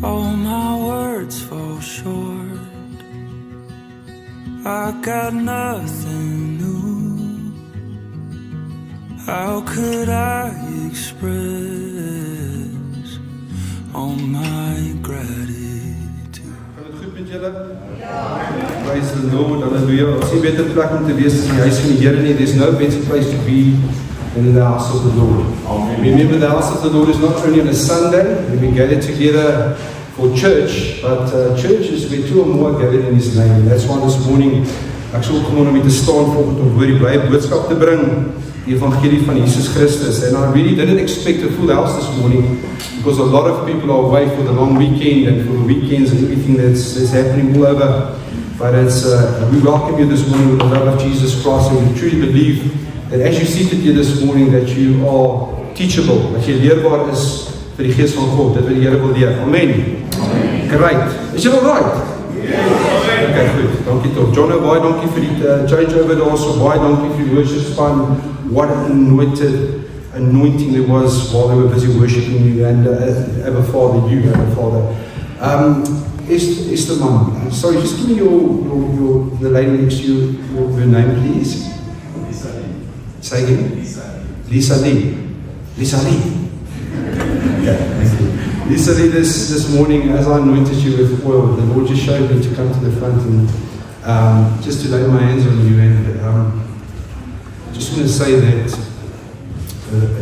All my words fall short. I got nothing new. How could I express all my gratitude? Gaan het goed met julle? Praise the Lord, hallelujah. Ons nie beter plek om te wees as die huis van die Here nie. There's no better place to be than in the house of the Lord. Amen. Remember, the house of the Lord is not only on a Sunday when we gather together for church, but church is where two or more are gathered in His name. And that's why this morning ek sou gewoon om te staan volgens om vir die blye boodskap te bring, die evangelie van Jesus Christus. And I really didn't expect a full house this morning because a lot of people are away for the long weekend and for the weekends and everything that's happening all over. But it's, we welcome you this morning with the love of Jesus Christ, and we truly believe that as you're seated here this morning that you are teachable, dat jy leerbaar is vir die Gees van God, dat we die Here wil leer. Amen. Amen. Great. Is jy all right? Yes. Okay, goed. Dankie toch. John, baie dankie vir die changeover daar, so baie dankie vir die worship span. What an anointing there was while they were busy worshiping you, and Abba Father, you, Abba Father. Esther Mom, sorry, just give me the lady next to you, your name, please. Lisa Lee. Say again? Lisa Lee. Lisa Lee. Okay, thank you. Lisa Lee, this morning, as I anointed you with oil, the Lord just showed me to come to the front and just to lay my hands on you, and I just want to say that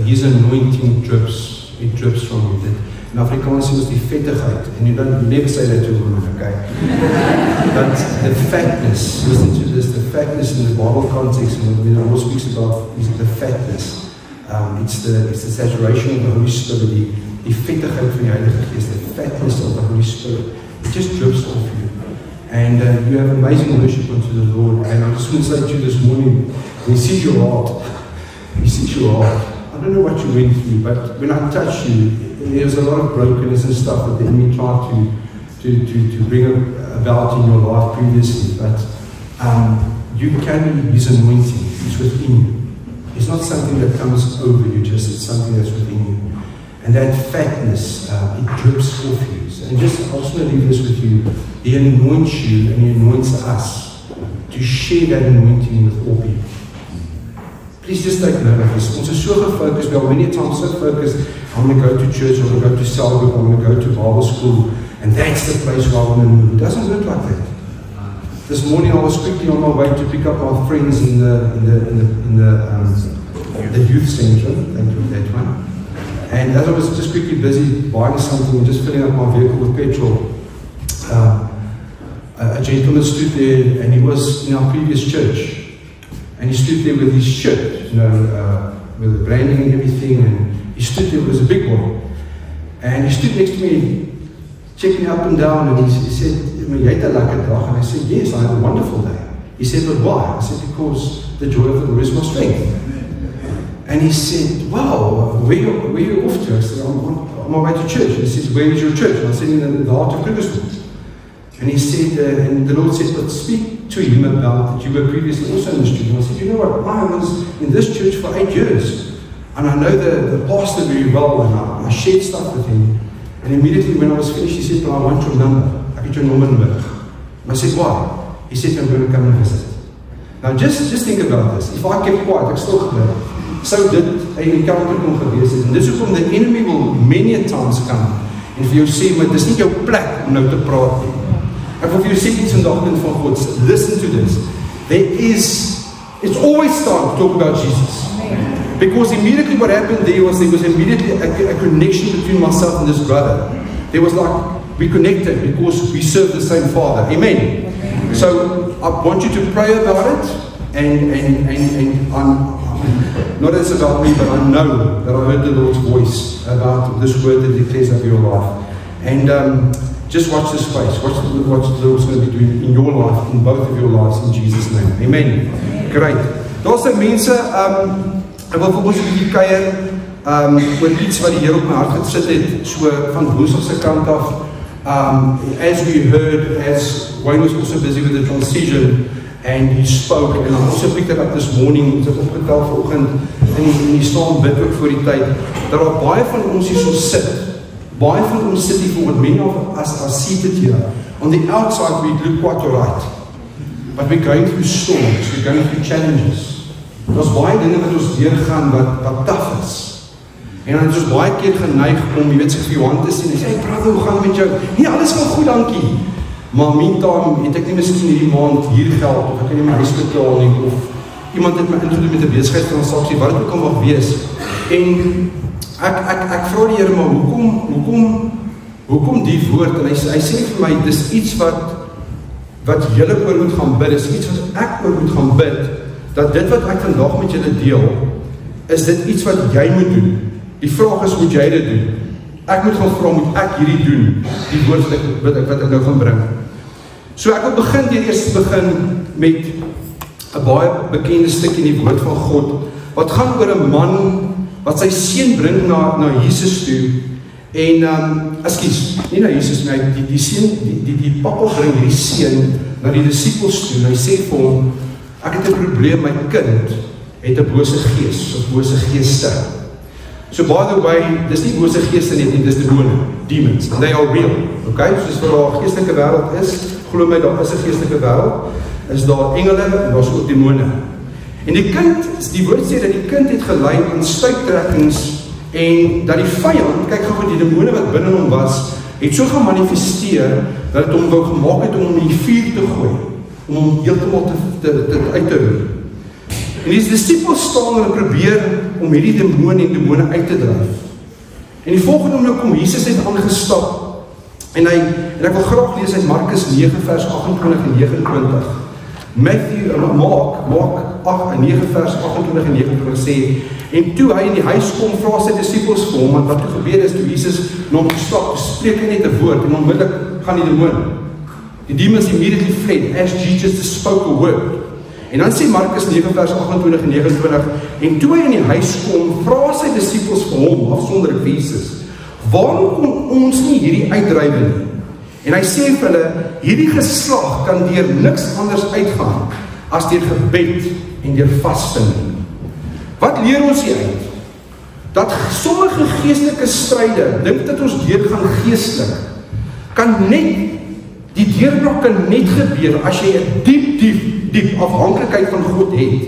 His anointing drips, it drips from you. That in Afrikaans was die vettigheid, and you never say that to a woman, okay? But the fatness, listen to this, the fatness in the Bible context, when the Lord speaks about is the fatness. It's the saturation of the Holy Spirit, die vettigheid van die Heilige Geest, the fatness of the Holy Spirit. It just drips off you. And you have amazing worship unto the Lord. And I just want to say to you this morning, He sees your heart. He sees your heart. I don't know what you went through, but when I touched you, there was a lot of brokenness and stuff that the enemy tried to bring about in your life previously. But you carry His anointing. It's within you. It's not something that comes over you, just it's something that's within you. And that fatness, it drips off you. And I just want to leave this with you. He anoints you and He anoints us to share that anointing with all people. Please just take note of this. Ons is so gefocused, we are many times so focused, I'm going to go to church, I'm going to go to cell group, I'm going to go to Bible school, and that's the place where I want to move. It doesn't work like that. This morning I was quickly on my way to pick up my friends in the youth center. Thank you for that one. And as I was just quickly busy buying something and just filling up my vehicle with petrol, a gentleman stood there, and he was in our previous church. And he stood there with his shirt, you know, with the branding and everything, and he stood there, he was a big boy. And he stood next to me, checking up and down, and he said, "Jy het 'n lekker dag." And I said, "Yes, I had a wonderful day." He said, "But why?" I said, "Because the joy of the Lord is my strength." And he said, "Wow, where are you off to?" I said, "I'm on my way to church." And he said, "Where is your church?" And I said, "In the heart of Krugersdorp." And he said, and the Lord said, "But speak to him about that you were previously also in this church." And I said, "You know what, I was in this church for 8 years. And I know the pastor very well, and I shared stuff with him." And immediately when I was finished, he said, "But I want your number. I get your number nodig." And I said, "Why?" He said, "I'm going to come and visit." Now just think about this. If I kept quiet, ek stil gebly, sou dit 'n encounter kon gewees het. En dis hoekom the enemy will many a times come en vir jou sê, "Maar dis nie jou plek om nou te praat nie." Ek wil vir jou sê iets vandag kind van God. Listen to this. It's always time to talk about Jesus. Because immediately what happened there was immediately a connection between myself and this brother. There was like, we connected because we serve the same Father. Amen. So I want you to pray about it, and I'm not that it's about me, but I know that I heard the Lord's voice about this word that declares over your life. And just watch this space. Watch what the Lord's going to be doing in your life, in both of your lives, in Jesus' name. Amen. Great. Daar's se mense, ek wil vir ons 'n bietjie kuier oor iets wat die Here op my hart gesit het, so van Woensdag se kant af. As we heard, as Wayne was also busy with the transition, and he spoke, and I also picked it up this morning, ons het opgetel vanoggend, en die staan bid ook voor die tyd, dat daar baie van ons hier so sit, Baie van ons sit hier voor many of us are seated here. On the outside we look quite alright. But we're going through storms, we're going through challenges. Daar's baie dinge wat ons deurgaan wat tough is. En dan is ons baie keer geneig om, jy weet, sy vir jou hand te sien en sê, hey brother, hoe gaan met jou? Nee, alles gaan goed, dankie. Maar meantime het ek nie miskien hierdie maand hier geld, of ek kan nie my huis betaal nie, of iemand het my ingedoen met 'n besigheidstransaksie, wat dit ook al mag wees. En ek vra die Here, maar hoekom die woord? En hy sê vir my, dis iets wat julle oor moet gaan bid, is iets wat ek oor moet gaan bid, dat dit wat ek vandag met julle deel, is dit iets wat jy moet doen. Die vraag is, moet jy dit doen? Ek moet gaan vra, moet ek hierdie doen? Die woord wat ek nou gaan bring. So ek wil eers begin met 'n baie bekende stuk in die woord van God, wat gaan oor 'n man, wat sy seun bring na Jesus toe, en, nie na Jesus, maar die seun, die papa bring die seun na die disippels toe, en hy sê vir hom, ek het 'n probleem, my kind het 'n bose gees, of bose geeste. So by the way, dis nie bose geeste nie, dis demons, and they are real, okay? Soos vir daar geestelike wêreld is, glo my, daar is 'n geestelike wêreld, is daar engele, en daar is ook demone. En die woord sê dat die kind het gelei aan stuiptrekkings, en dat die vyand, kyk gou die demone wat binne hom was, het so gemanifesteer, dat het hom wou gemaak het om hom in die vuur te gooi, om hom heeltemal uit te roer. En die disciples staan en probeer om hierdie demone uit te dryf. En die volgende oomblik kom Jesus het aangestap, en ek wil graag lees uit Markus 9 vers 28 en 29. Mark 9 vers 28 en 29 sê, en toe hy in die huis kom, vra sy disciples vir hom, want wat toe gebeur is, toe Jesus na hom gestap, spreek hy net 'n woord, en onmiddellik gaan die demoon. Die demons immediately fled, as Jesus spoke a word. En dan sê Markus 9 vers 28 en 29, en toe hy in die huis kom, vra sy disciples vir hom, afsonderlik Jesus, waarom kon ons nie hierdie uitdryf nie? En hy sê vir hulle, hierdie geslag kan deur niks anders uitgaan, as deur gebed en deur vasting. Wat leer ons hier uit? Dat sommige geestelike stryde, dink dat ons deurgaan geestelik, kan net, die deurbraak kan net gebeur, as jy 'n diep afhanklikheid van God het,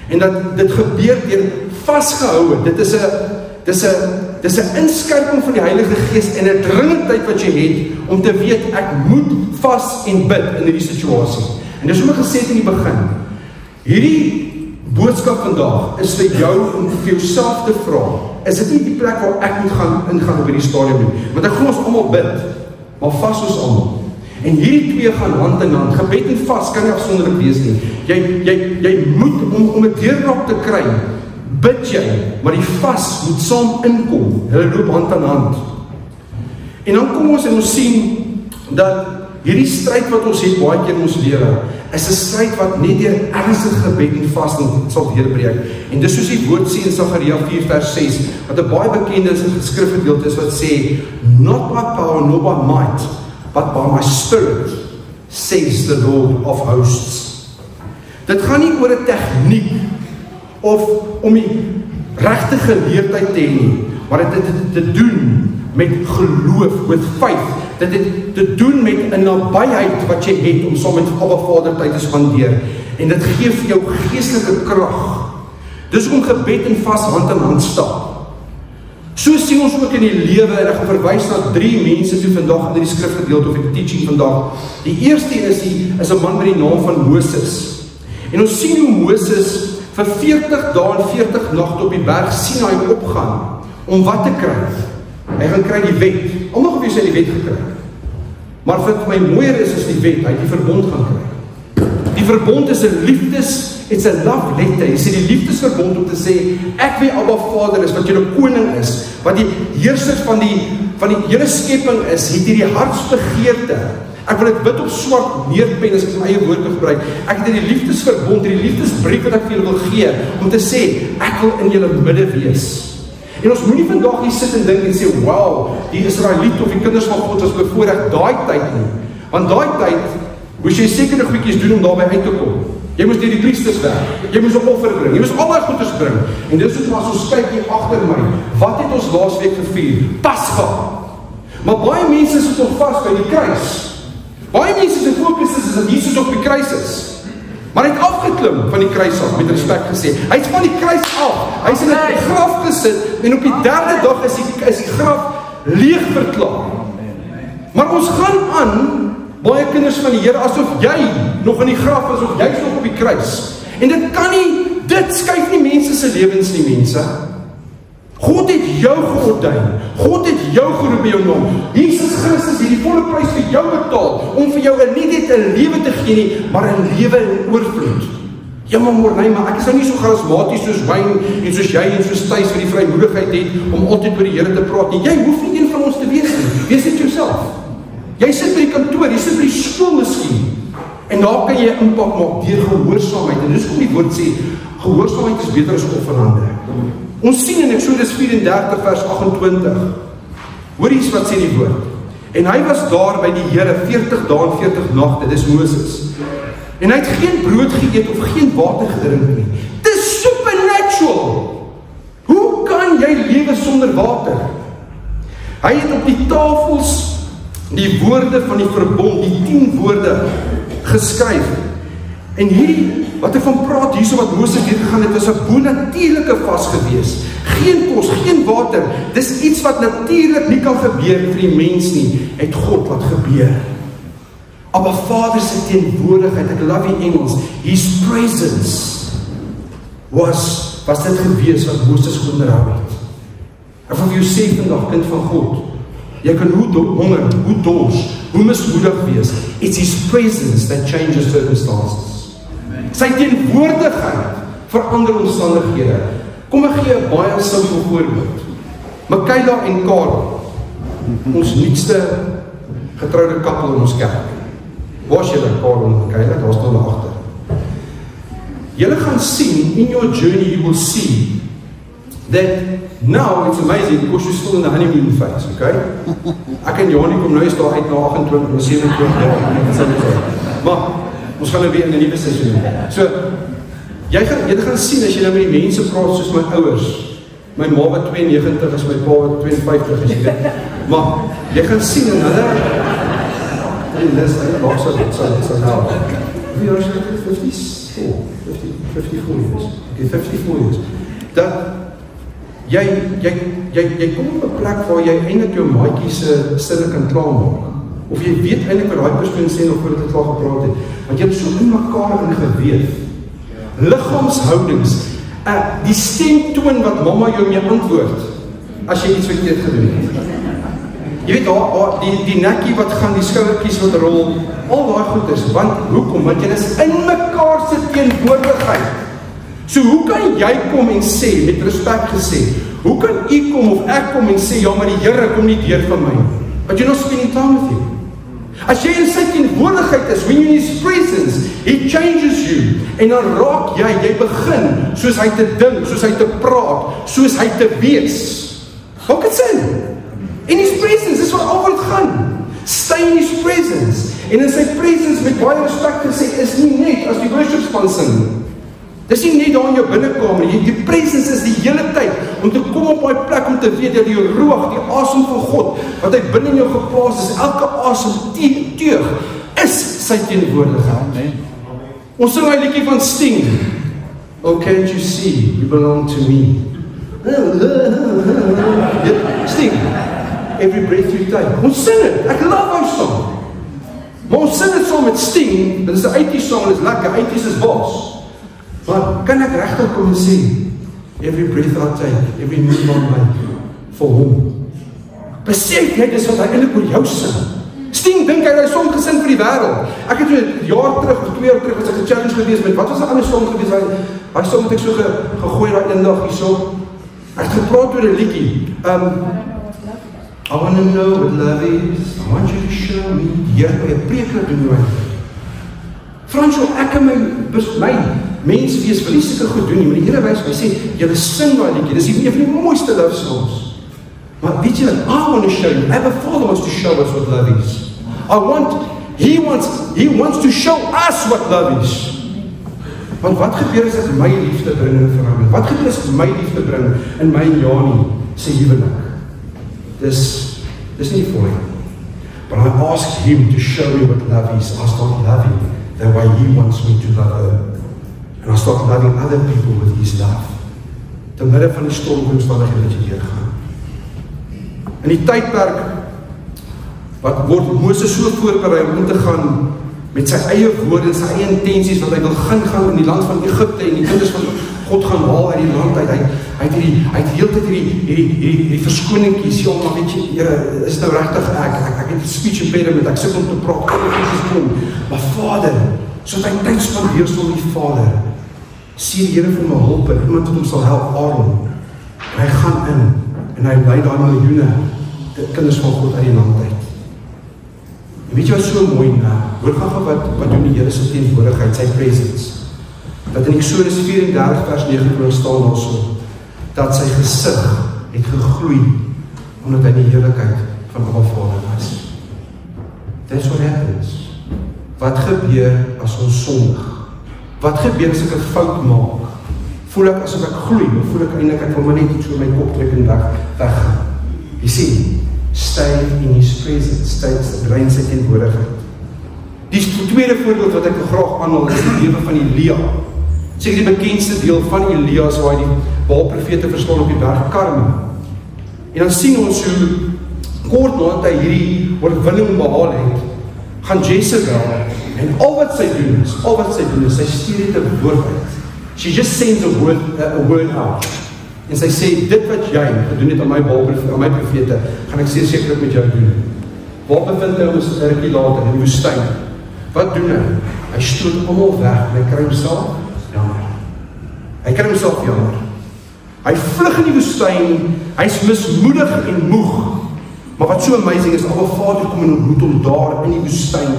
en dat dit gebeur deur vasgehou, dit is 'n inskerping van die Heilige Gees, en 'n dringendheid wat jy het, om te weet, ek moet vas en bid in hierdie situasie. En dis hoe ek gesê het in die begin, hierdie boodskap vandag is vir jou om vir jouself te vra, is dit nie die plek waar ek moet ingaan op hierdie stadium nie, want ek glo ons almal bid, maar vas ons almal. En hierdie twee gaan hand in hand, gebed en vas kan nie afsonderlik wees nie. Jy moet, om 'n deurbraak te kry, bid jy, maar die vas moet saam inkom, hulle loop hand aan hand. En dan kom ons en ons sien, dat hierdie stryd wat ons het, baie keer in ons lewe, is 'n stryd wat net deur ernstige gebed en vasting sal deurbreek. En dis soos die woord sê in Sagaria 4 vers 6, wat 'n baie bekende skrifgedeelte is, wat sê, not by power, nor by might, but by my spirit, says the Lord of hosts. Dit gaan nie oor 'n tegniek, of om die regte geleerdheid te hê nie, maar dit het te doen met geloof, with faith, dit het te doen met 'n nabyheid wat jy het, om saam met Abba Vader tyd te spandeer, en dit gee vir jou geestelike krag. Dis om gebed en vas hand in hand stap. So sien ons ook in die lewe, en ek gaan verwys na 3 mense toe vandag in die skrifgedeelte, of die teaching vandag. Die eerste is 'n man met die naam van Moses. En ons sien hoe Moses vir 40 dae en 40 nagte op die berg Sinai opgaan, om wat te kry? Hy gaan kry die wet. Almal of jy sê die wet gekry. Maar wat my mooier is die wet, hy het die verbond gaan kry. Die verbond is 'n it's a love letter. Jy sê die liefdesverbond om te sê, ek weet Abba Vader is, wat julle koning is, wat die heerser van die hele skepping is, het hierdie hartsbegeerte. Ek wil dit wit op swart neerpen, as ek my eie woorde gebruik. Ek het hierdie liefdesverbond, hierdie liefdesbrief wat ek vir julle wil gee, om te sê, ek wil in julle midde wees. En ons moenie vandag hier sit en dink en sê, wow, die Israeliete of die kinders van God was bevoorreg daai tyd nie. Want daai tyd moes jy sekere goedjies doen om daarby uit te kom. Jy moes deur die priesters werk, jy moes 'n offer bring, jy moes al daai goeders bring. En dis soos as ons kyk hier agter my, wat het ons laasweek gevier? Pasga. Maar baie mense sit nog vas by die kruis. Baie mense se fokus is dat Jesus op die kruis is. Maar hy het afgeklim van die kruis af, met respek gesê. Hy het van die kruis af, hy is in 'n graf gesit, en op die 3de dag is die graf leeg verklaar. Maar ons gaan aan, baie kinders van die Here, asof jy nog in die graf is, of jy is nog op die kruis. En dit skuif nie mense se lewens nie, mense. God het jou geordyn. God het jou geroep by jou naam. Jesus Christus het die volle prys vir jou betaal, om vir jou nie net 'n lewe te gee nie, maar 'n lewe in oorvloed. Ja, maar ek is nou nie so charismaties soos Wayne, en soos jy, en soos Thys, vir die vrymoedigheid het, om altyd oor die Here te praat nie. Jy hoef nie een van ons te wees nie. Wees dit jouself. Jy sit by die kantoor, jy sit by die skool miskien, en daar kan jy 'n impak maak deur gehoorsaamheid. En dis kom die woord sê, gehoorsaamheid is beter as offerande. Ons sien in Eksodus 34 vers 28. Hoor eens wat sê die woord. En hy was daar by die Here 40 dae en 40 nagte, dis Moses. En hy het geen brood geëet of geen water gedrink nie. Dis supernatural. Hoe kan jy lewe sonder water? Hy het op die tafels die woorde van die verbond, die 10 woorde geskryf. En hierdie, wat ek van praat, hierso wat Moses deurgegaan het, was 'n bonatuurlike vas gewees. Geen kos, geen water. Dis iets wat natuurlik nie kan gebeur vir die mens nie, het God laat gebeur. Maar Vader se teenwoordigheid, ek love die Engels, His presence was dit gewees wat Moses onderhou het. Ek wil vir jou sê vandag, kind van God, jy kan hoe honger, hoe dors, hoe mismoedig wees. It's His presence that changes circumstances. Sy teenwoordigheid verander omstandighede. Kom ek gee 'n baie simpel voorbeeld. Michaela en Karel, ons nuutste getroude koppel in ons kerk. Waar is julle, Karel en Michaela? Daar staan hulle agter. Julle gaan sien, in your journey you will see that now it's amazing because you're still in the honeymoon phase, okay? Ek en Janie kom nou eens daar uit na 28 of 27 jaar. Maar ons gaan nou weer in 'n nuwe seisoen. So jy gaan sien as jy nou met die mense praat soos my ouers. My ma wat 92 is, my pa wat 52 is, jy weet. Maar jy gaan sien en hulle dis eintlik sal nou. Wie is dit? 54 years. Okay, 54 years. Dat jy kom op 'n plek waar jy eintlik jou maatjie se sinne kan klaarmaak. Of jy weet eintlik wat daai persoon sê nog voordat jy klaar gepraat het. Want jy het so in mekaar ingeweef. Liggaamshoudings, die stemtoon wat mamma jou mee antwoord as jy iets verkeerd gedoen het. Jy weet die nekkie wat gaan, die skouertjies wat rol, al daai goeders. Want hoekom? Want jy is in mekaar se teenwoordigheid. So hoe kan jy kom en sê, met respek gesê, hoe kan u kom of ek kom en sê, ja, maar die Here kom nie deur van my, but you're not spending time with him. As jy in sy teenwoordigheid is, when you're in his presence, he changes you, en dan raak jy begin, soos hy te dink, soos hy te praat, soos hy te wees. Maak het sin? In his presence, dis wat al wat gaan. Stay in his presence, en in sy presence, met baie respek gesê, is nie net as die worshipspan sing. Dis nie net daar in jou binnekamer, die presence is die hele tyd, om te kom op die plek, om te weet, dat die roog, die asem van God, wat hy binne in jou geplaas is, elke asem teug, is sy teenwoordigheid. Ons sing hy liedjie van Sting, oh can't you see, you belong to me. Sting, every breath you take. Ons sing het, ek love our song. Maar ons sing het saam met Sting, dit is 'n 80s song, dit is lekker, 80s is bos. Maar kan ek regtig kom en sê, every breath I take, every move I make, for hom. Besef jy, dis wat hy eintlik oor jou sing. Sting dink hy song gesing vir die wêreld. Ek het 'n jaar terug, of 2 jaar terug, was ek gechallenge geweest met, wat was 'n ander song geweest, hy song het ek so gegooi daai een dag hierso. Ek het gepraat oor 'n liedjie. I want to know what love is, I want you to show me. Hier by 'n preek doen my. Fransjo, ek en my mens wees wil nie sulke goed doen nie, maar die Here wys, hy sê, julle sing daai liedjie, dis een van die mooiste love songs. Maar weet jy wat, I want to show you, Abba Father wants to show us what love is. He wants to show us what love is. Want wat gebeur as ek my liefde bring in 'n verhouding? Wat gebeur as ek my liefde bring in my en Janie se huwelik? Dis Dis nie die volgende. But I asked him to show me what love is. I start loving the way he wants me to love her. And I start loving other people with his love. Te midde van die stormomstandighede wat jy deurgaan. In die tydperk wat word Moses so voorberei om te gaan met sy eie woorde, sy eie intensies, wat hy wil gaan in die land van Egipte en die kinders van God gaan haal uit die land uit. Hy het heeltyd hierdie verskoningkies, ja, maar weet jy, Here, is nou regtig ek het 'n speech impediment, ek sit om te praat, maar Vader, so hy tyd spandeer sal die Vader, sien Here vir my hulp, en iemand wat hom sal help, Aaron, en hy gaan in, en hy lei daar miljoene, die kinders van God uit die land uit. En weet jy wat so mooi, hoor gaan wat doen die Here se teenwoordigheid, sy presence, dat in Eksodus 34 vers 9 staan daarso, dat sy gesig het gegloei, omdat hy die heerlikheid van Abba Vader was. That's what happens. Wat gebeur as ons sondig? Wat gebeur as ek 'n fout maak? Voel ek asof ek gloei, of voel ek eintlik ek wil maar net iets oor my kop trek en weggaan? Jy sien, stay in his presence, stay in sy teenwoordigheid. Die tweede voorbeeld wat ek graag aanhaal is die lewe van Elia. Seker die bekendste deel van Elia is waar hy die Baal-profete verstaan op die berg Karmel. En dan sien ons hoe kort nadat hy hierdie oorwinning behaal het, gaan Jezebel en al wat sy doen is, sy stuur net 'n woord uit. She just sends a word out. En sy sê, dit wat jy gedoen het aan my profete, gaan ek sekerlik met jou doen. Waar bevind hy ons 'n rukkie later in die woestyn? Wat doen hy? Hy stoot almal weg en hy kry homself jammer. Hy vlug in die woestyn, hy's mismoedig en moeg. Maar wat so amazing is, Abba Vader kom en ontmoet hom daar in die woestyn.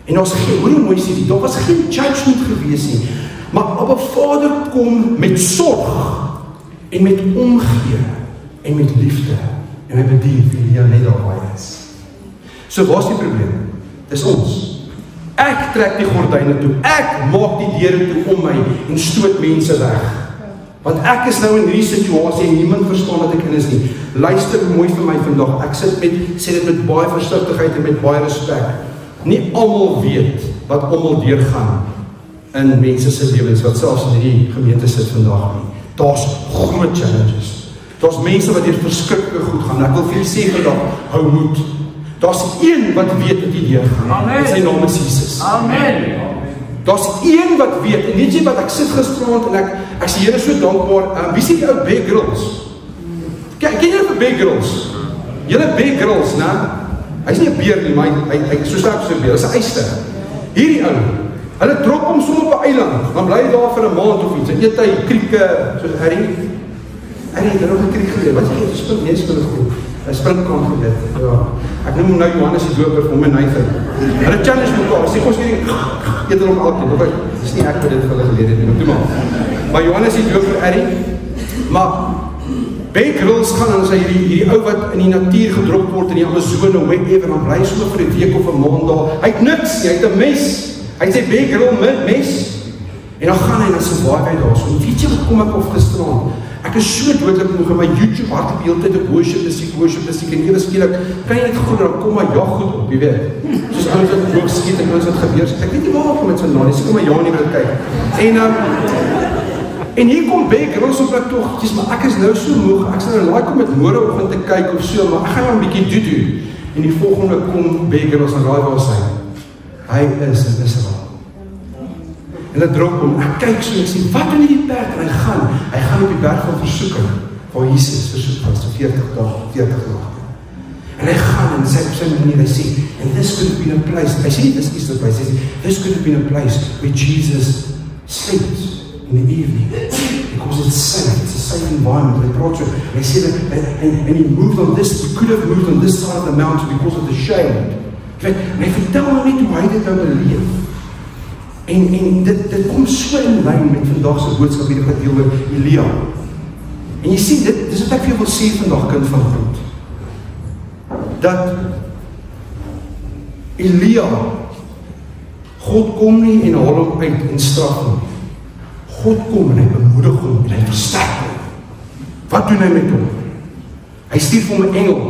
En daar's geen, hoor hoe mooi sê die, daar was geen judgment gewees nie. Maar Abba Vader kom met sorg en met omgee en met liefde. En hy bedien vir Elia net daar waar hy is. So waar's die probleem? Dis ons. Ek trek die gordyne toe, ek maak die deure toe om my en stoot mense weg. Want ek is nou in hierdie situasie en niemand verstaan wat ek in is nie. Luister mooi vir my vandag, ek sê dit met baie versigtigheid en met baie respek. Nie almal weet wat almal deurgaan in mense se lewens, wat selfs in hierdie gemeente sit vandag nie. Daar's groot challenges. Daar's mense wat deur verskriklik goed gaan. Ek wil vir julle sê vandag, hou moed. Daar's een wat weet wat die deurgaan. En sy naam is Jesus. Amen. Daar's een wat weet, en weet jy wat, ek sit gisterand en ek sê Here so dankbaar, wie sê die ou Bear Grylls? Ken jy vir Bear Grylls? Julle Bear Grylls, né? Hy's nie 'n beer nie, maar hy so sterk so 'n beer, hy's 'n eyster. Hierdie ou, hulle drop hom sommer op 'n eiland, dan bly hy daar vir 'n maand of iets, en eet hy krieke, soos Harry het nog 'n kriek geleer, wat jy spring, nee, spring goed. Hy springkamp gedoen. Ja. Ek noem hom nou Johannes die Doper vir hom en Nathan. Hulle challenge mekaar. Sê ons hierdie eet hom altyd. Maar dis nie ek wat dit vir hulle geleer het nie. Doen maar Johannes die Doper Harry. Maar Bear Grylls gaan dan sy hierdie ou wat in die natuur gedrop word in die Amazone, whatever, dan bly sommer vir 'n week of 'n maand daar. Hy het niks nie, hy het 'n mes. Hy sê Bear Grylls mes. En dan gaan hy en dan survive hy daar. So weet jy wat kom ek op gisteraan? Ek is so doodlik moeg in my YouTube hardloop die hele tyd op worship musiek en ewe skielik kan jy net goed dan kom maar jag goed op, jy weet. Soos ouens wat boek skiet en ouens wat gebeur. Ek weet nie waarop met so nou, seker maar ja nie wil kyk. En hier kom Bear Grylls op ek tog, dis maar ek is nou so moeg. Ek sal nou like om met môreoggend te kyk of so, maar ek gaan nou 'n bietjie doen. En die volgende kom Bear Grylls en raai waar hy. Hy is in Israel. En hy drop hom, ek kyk so en ek sê, wat doen die berg? En hy gaan op die berg van versoeking, waar Jesus versoek was, so 40 dae. En hy gaan en sê op sy manier, hy sê, and this could have been a place, hy sê nie, this is the place, hy sê, this could have been a place where Jesus sleeps in the evening, because it's safe, it's a safe environment, hy praat so, en hy sê, and he moved on this, he could have moved on this side of the mountain because of the shade. En hy vertel nou net hoe hy dit nou beleef. En dit kom so in lyn met vandag se boodskap hierdie wat deel oor Elia. En jy sien, dis wat ek vir jou wil sê vandag, kind van God. Dat Elia, God kom nie en haal hom uit en straf hom. God kom en hy bemoedig hom en hy versterk hom. Wat doen hy met hom? Hy stuur vir hom 'n engel.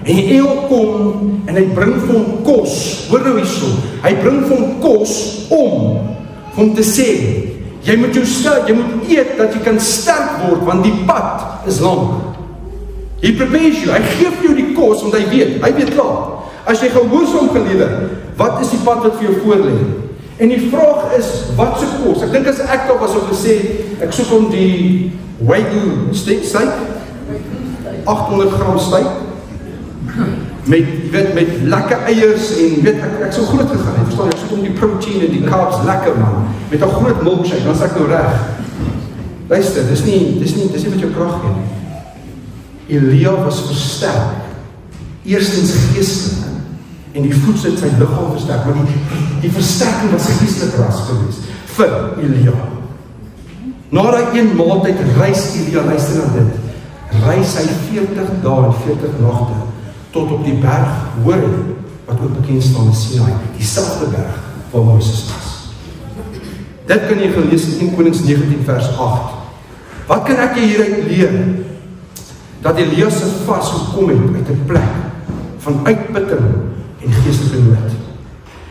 En die engel kom, en hy bring vir hom kos, hoor nou hierso, hy bring vir hom kos om te sê, jy moet eet, dat jy kan sterk word, want die pad is lang. Hy prepares jou, hy geef jou die kos, want hy weet klaar, as jy gehoorsaam gaan lewe, wat is die pad wat vir jou voorlê? En die vraag is, wat se kos? Ek dink as ek daar was om gesê, ek soek om die Wagyu steak, 800 gram steak, met lekker eiers, en ek sou groot gegaan, ek soek om die protein en die carbs lekker man, met 'n groot milkshake, dan is ek nou reg. Luister, dis nie wat jou krag gee nie. Elia was versterk, eerstens geestelik, en die voedsel het sy liggaam versterk, maar die versterking was geestelik ras gewees, vir Elia. Na die een maaltyd reis Elia, luister na dit, reis hy 40 dae en 40 nagte, tot op die berg Horeb, wat ook bekend staan as Sinai, dieselfde berg waar Moses was. Dit kan jy gelees in 1 Konings 19 vers 8. Wat kan ek hieruit leer? Dat Elia se vas gekom het uit 'n plek van uitputting en geestelike nood.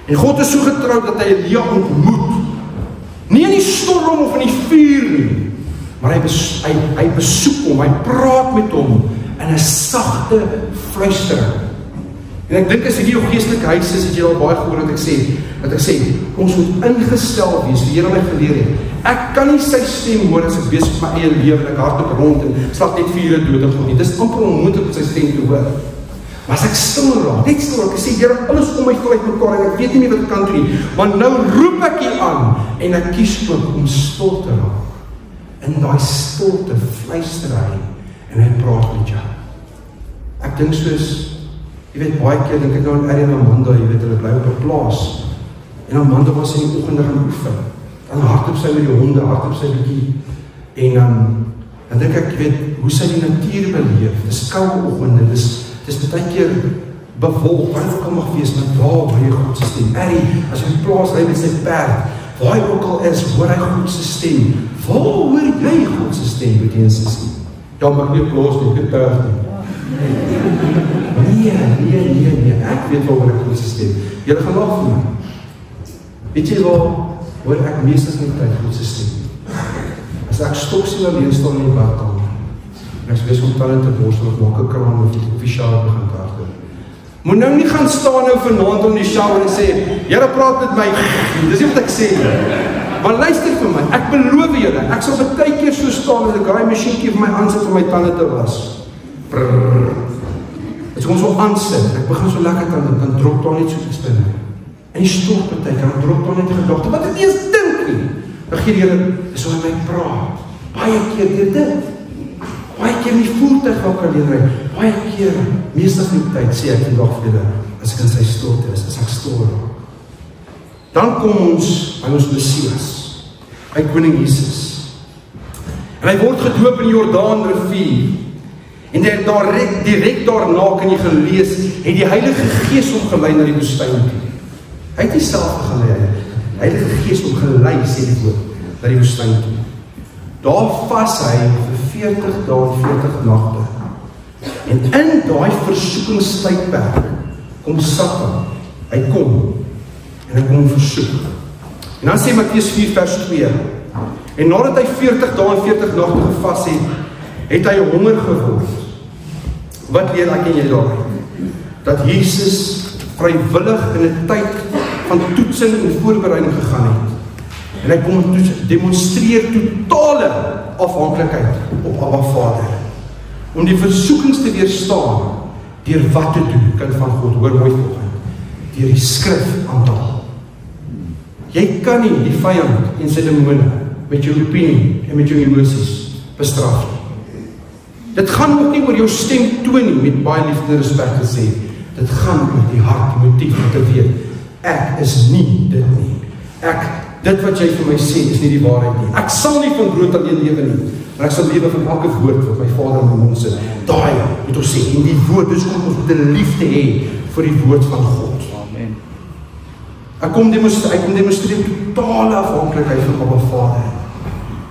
En God is so getrou dat hy Elia ontmoet, nie in die storm of in die vuur nie, maar hy besoek hom, hy praat met hom in 'n sagte fluistering. En ek dink as hierdie jou geestelike huis is, het jy al baie gehoor dat ek sê, ons moet ingestel wees, die Here my geleer het. Ek kan nie sy stem hoor as ek besig met my eie lewe, ek hardloop rond en slag net vure dood en goed nie. Dis amper onmoontlik om sy stem te hoor. Maar as ek stil raak, net stil raak, ek sê, Here, alles om my val uit mekaar en ek weet nie meer wat ek kan doen nie, maar nou roep ek U aan en ek kies ook om stil te raak. In daai stilte fluister hy en hy praat met jou. Ek dink soos, jy weet, baie keer dink ek nou aan Eddie en Amanda, jy weet, hulle bly op 'n plaas. En Amanda was in die oggende gaan oefen. Dan hardloop sy met die honde, hardloop sy bietjie. En dan dink ek, jy weet, hoe sy die natuur beleef. Dis koue oggende, dis baie keer bewolk, wat ook al mag wees, maar daar hoor jy God se stem. Eddie, as hy plaas ry met sy perd, waar hy ook al is, hoor hy God se stem. Waar hoor jy God se stem, weet jy en sussie? Ja, maar nie plaas nie, ek het perd nie. Nee, ek weet waar ek God se stem. Julle gaan lag vir my. Weet jy waar hoor ek meestens in die tyd God se stem? As ek stoksie alleen staan in die badkamer, en ek wees om tanden te borstel, of maak 'n kraan, of die shower begin te hardloop. Moet nou nie gaan staan nou vanaand om die shower en sê, Here praat met my, dis nie wat ek sê nie. Maar luister vir my, ek beloof julle, ek sal baie keer so staan, as ek daai masjienkie vir my aansit om my tande te was. As ek ons so aansit, ek begin so lekker dan drop daar net so iets binne. En die stofpartij, dan drop daar net die gedagte, wat ek nie eens dink nie. Dan gee die Here, is hoe hy my praat. Baie keer deur dit. Baie keer in die voertuig waar ek alleen ry. Baie keer, meestal in die tyd, sê ek die dag vir julle, as ek in sy stilte is, as ek stil raak. Dan kom ons by ons Messias, by Koning Jesus. En hy word gedoop in die Jordaan rivier. En direk daarna kan jy gelees, het die Heilige Gees hom gelei na die woestyn toe. Hy het nie self gelei, die Heilige Gees hom gelei, sê die woord, na die woestyn toe. Daar vas hy vir 40 dae en 40 nagte. En in daai versoekingstydperk kom Satan, hy kom en hy kom versoek. En dan sê Matteus 4 vers 2, en nadat hy 40 dae en 40 nagte gevas het hy honger geword. Wat leer ek en jy daar? Dat Jesus vrywillig in 'n tyd van toetsing en voorbereiding gegaan het. En hy kom demonstreer totale afhanklikheid op Abba Vader. Om die versoekings te weerstaan, deur wat te doen, kind van God, hoor mooi volgende, deur die skrif aanhaal. Jy kan nie die vyand en sy demone met jou opinie en met jou emosies bestraf nie. Dit gaan ook nie oor jou stem toon nie, met baie liefde en respek gesê. Dit gaan oor die hart, die motief om te weet, ek is nie dit nie. Dit wat jy vir my sê, is nie die waarheid nie. Ek sal nie van brood alleen lewe nie, maar ek sal lewe van elke woord wat my Vader in my mond sit. Daai moet ons sê, en die woord, dis om ons met 'n liefde hê vir die woord van God. Amen. Hy kom demonstreer totale afhanklikheid van Abba Vader.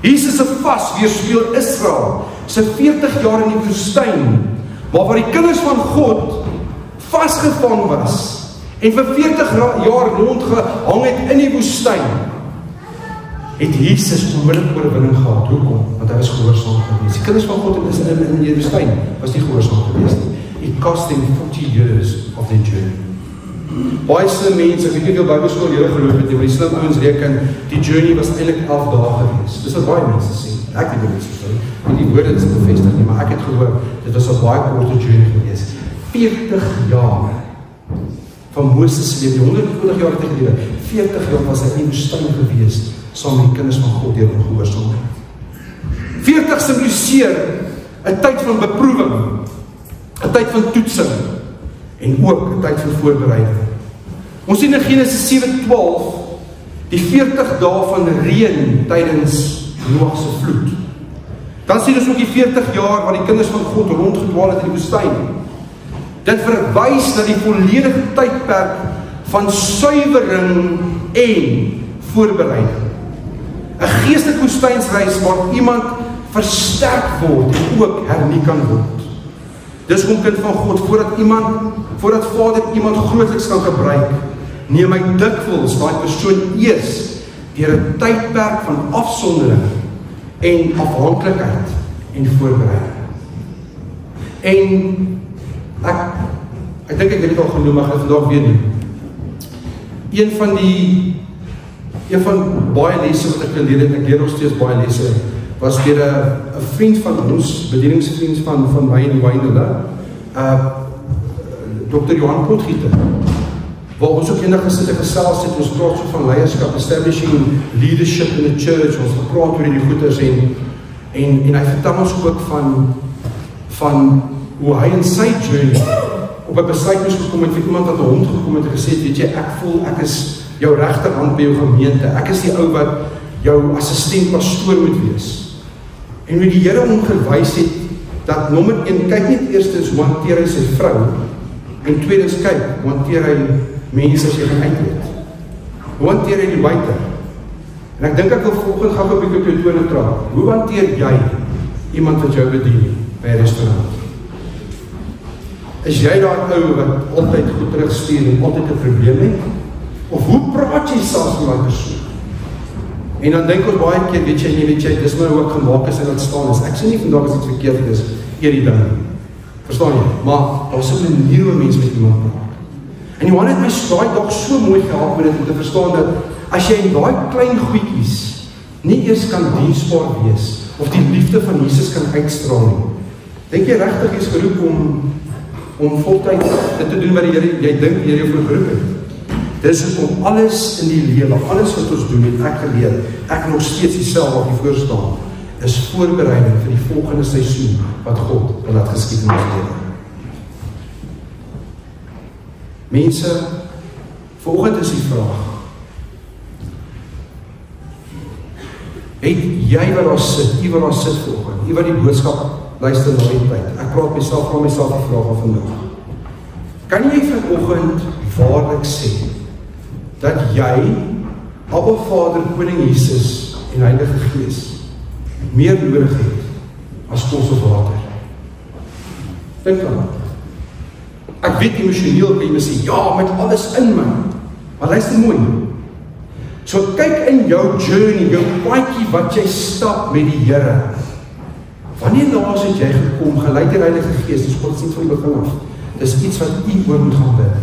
Jesus se vas weerspieël Israel se 40 jaar in die woestyn, waar die kinders van God vasgevang was, en vir 40 jaar rondgehang het in die woestyn, het Jesus onmiddellik oorwinning gehad. Hoekom? Want hy was gehoorsaam geweest. Die kinders van God in die woestyn was nie gehoorsaam geweest nie. It cost them 40 years of their journey. Baie slim mense, ek weet nie hoeveel Bybelskool julle geloof het nie, maar die slim ouens reken, die journey was eintlik 11 dae geweest. Dis wat baie mense sê. Ek het nie mense sê, want die woorde is bevestig nie, maar ek het gehoor, dit was 'n baie korte journey geweest. 40 jaar van Moses se lewe, 120 jaar gelede, 40 jaar was hy in die woestyn geweest, saam met die kinders van God deur ongehoorsaamheid. 40 symboliseer 'n tyd van beproewing, 'n tyd van toetsing, en ook 'n tyd van voorbereiding. Ons sien in Genesis 7:12 die 40 dae van reën tydens Noag se vloed. Dan sien ons ook die 40 jaar waar die kinders van God rondgedwaal het in die woestyn. Dit verwys na die volledige tydperk van suiwering en voorbereiding. 'n Geestelike woestynsreis waar iemand versterk word en ook hernie kan word. Dis om kind van God, voordat Vader iemand grootliks kan gebruik, neem hy dikwels daai persoon eers deur 'n tydperk van afsondering en afhanklikheid en voorbereiding. En ek dink ek het dit al genoem, maar ek gaan vandag weer doen. Een van baie lesse wat ek geleer het, ek leer nog steeds baie lesse, was deur 'n vriend van ons, bedieningsvriend van my in Wynele, Dr. Johan Potgieter, waar ons ook eendag gesit en gesels het, ons praat so van leierskap, establishing leadership in the church, ons gepraat oor die goeders en hy vertel ons ook van hoe hy in sy journey op 'n besluit moes gekom het, vir iemand wat 'n hond gekom het en gesê, weet jy, ek voel ek is jou regterhand by jou gemeente, ek is die ou wat jou assistent pastoor moet wees. En hoe die Here hom gewys het, dat nommer 1, kyk net eerstens hoe hanteer hy sy vrou, en tweedens kyk, hoe hanteer hy mense as jy gaan uitleed. Hoe hanteer hy die buite? En ek dink ek wil volgende gaan op die tone praat. Hoe hanteer jy iemand wat jou bedien by 'n restaurant? Is jy daar ou wat altyd goed terugstuur en altyd 'n probleem het? Of hoe praat jy selfs met daai persoon? En dan dink ons baie keer, weet jy, dis my hoe ek gemaak is en dat staan is. Ek sê nie vandag is iets verkeerd is, eer die ding. Verstaan jy? Maar daar is 'n manier hoe mense met iemand praat. En Johan het my daai dag so mooi gehelp met dit om te verstaan dat as jy in daai klein goedjies nie eers kan diensbaar wees of die liefde van Jesus kan uitstraal nie, dink jy regtig is geroep om voltyd dit te doen wat die Here jy dink die Here jou geroep het? Dis om alles in die lewe, alles wat ons doen, het ek geleer, ek nog steeds dieselfde wat hier voor staan, is voorbereiding vir die volgende seisoen wat God wil laat geskied in ons lewe. Mense, vanoggend is die vraag, het jy wat daar sit, jy wat daar sit vanoggend, jy wat die boodskap luister na die tyd, ek praat myself die vraag van vandag, kan jy vanoggend waarlik sê, dat jy, Abba Vader, Koning Jesus en Heilige Gees, meer nodig het, as kos of water? Dink aan dat. Ek weet emosioneel kan jy my sê, ja, met alles in my, maar luister mooi, so kyk in jou journey, jou paadjie wat jy stap met die Here, wanneer laas het jy gekom, geleid deur Heilige Gees, dis godsdienst van die begin af, dis iets wat jy oor moet gaan bid,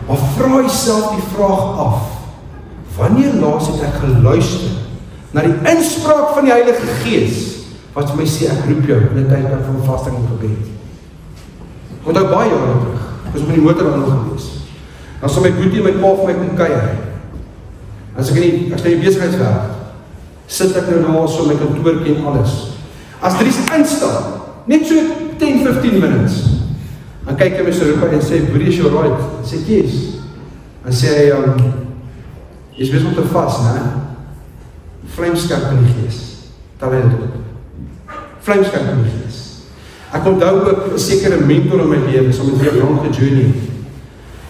maar vra jouself die vraag af, wanneer laas het ek geluister, na die inspraak van die Heilige Gees, wat vir my sê, ek roep jou, in die tydperk van vasting en gebed, want ek baie jare terug, ek was op die motorhandel gewees, dan sal my boetie en my pa vir my kom kuier, as ek in die besigheidswerk, sit ek nou daar so my kantoortjie en alles, as Dries instap, net so 10-15 minutes, dan kyk hy my so roep en sê, boerie, is jou right? Dan sê ek, yes. Dan sê hy, jy is bezig om te vas, ne? Vlamskerp in die gees. Talent ook. Vlamskerp in die gees. Ek onthou ook 'n sekere mentor in my lewe, so met wie lang gejourney.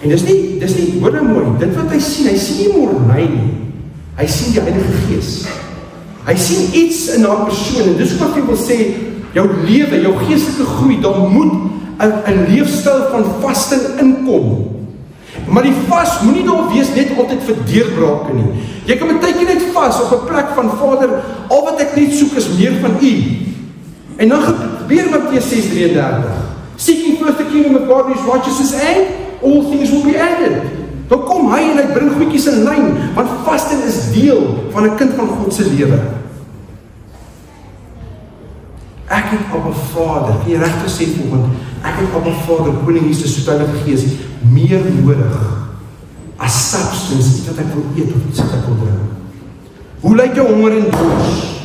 En dis nie, hoor nou mooi, dit wat hy sien nie mornay nie. Hy sien die Heilige Gees. Hy sien iets in haar persoon, en dis wat ek wil sê, jou lewe, jou geestelike groei, daar moet 'n leefstyl van vasting inkom. Maar die vas moenie daar wees net altyd vir deurbrake nie. Jy kan baie keer net vas op 'n plek van Vader, al wat ek net soek is meer van U. En dan gebeur Matteus 6:33. Seeking first the kingdom of God and His righteousness, and all things will be added. Dan kom hy en hy bring goedjies in lyn, want vasting is deel van 'n kind van God se lewe. Ek het Abba Vader, kan jy regtig sê volgende, ek het Abba Vader, Koning Jesus, so Heilige Gees, meer nodig as substance, iets wat ek wil eet of iets wat ek wil drink. Hoe lyk jou honger en dors?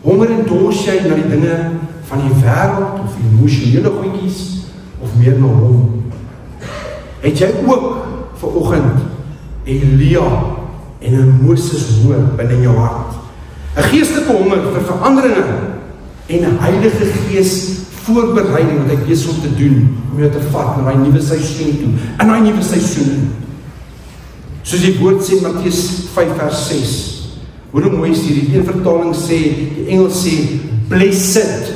Honger en dors jy na die dinge van die wêreld of die emosionele goedjies of meer na hom? Het jy ook vanoggend Elia en 'n Moses hoor binne jou hart? 'n Geestelike honger vir veranderinge en 'n Heilige Gees voorbereiding wat hy besig om te doen, om jou te vat na daai nuwe seisoen toe, in daai nuwe seisoen. Soos die woord sê, Matteus 5:6. Hoe mooi is hier, die een vertaling sê, die Engels sê, blessed.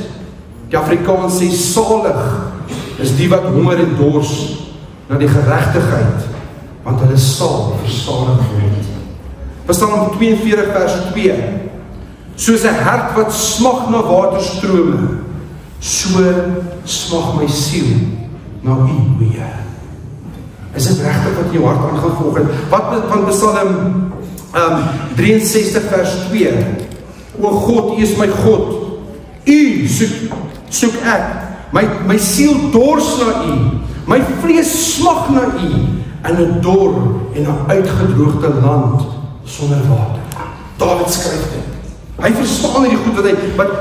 Die Afrikaans sê, salig, is die wat honger en dors na die geregtigheid, want hulle sal versadig word. Psalm 42 vers 2. Soos 'n hart wat smag na waterstrome, so smag my siel na U, o Here. Is dit regtig wat jou hart aangaan volgens? Wat van Psalm 63 vers 2? O God, U is my God. U soek ek. My siel dors na U. My vlees smag na U in 'n dor en 'n uitgedroogde land sonder water. Dawid skryf dit. Hy verstaan nie die goed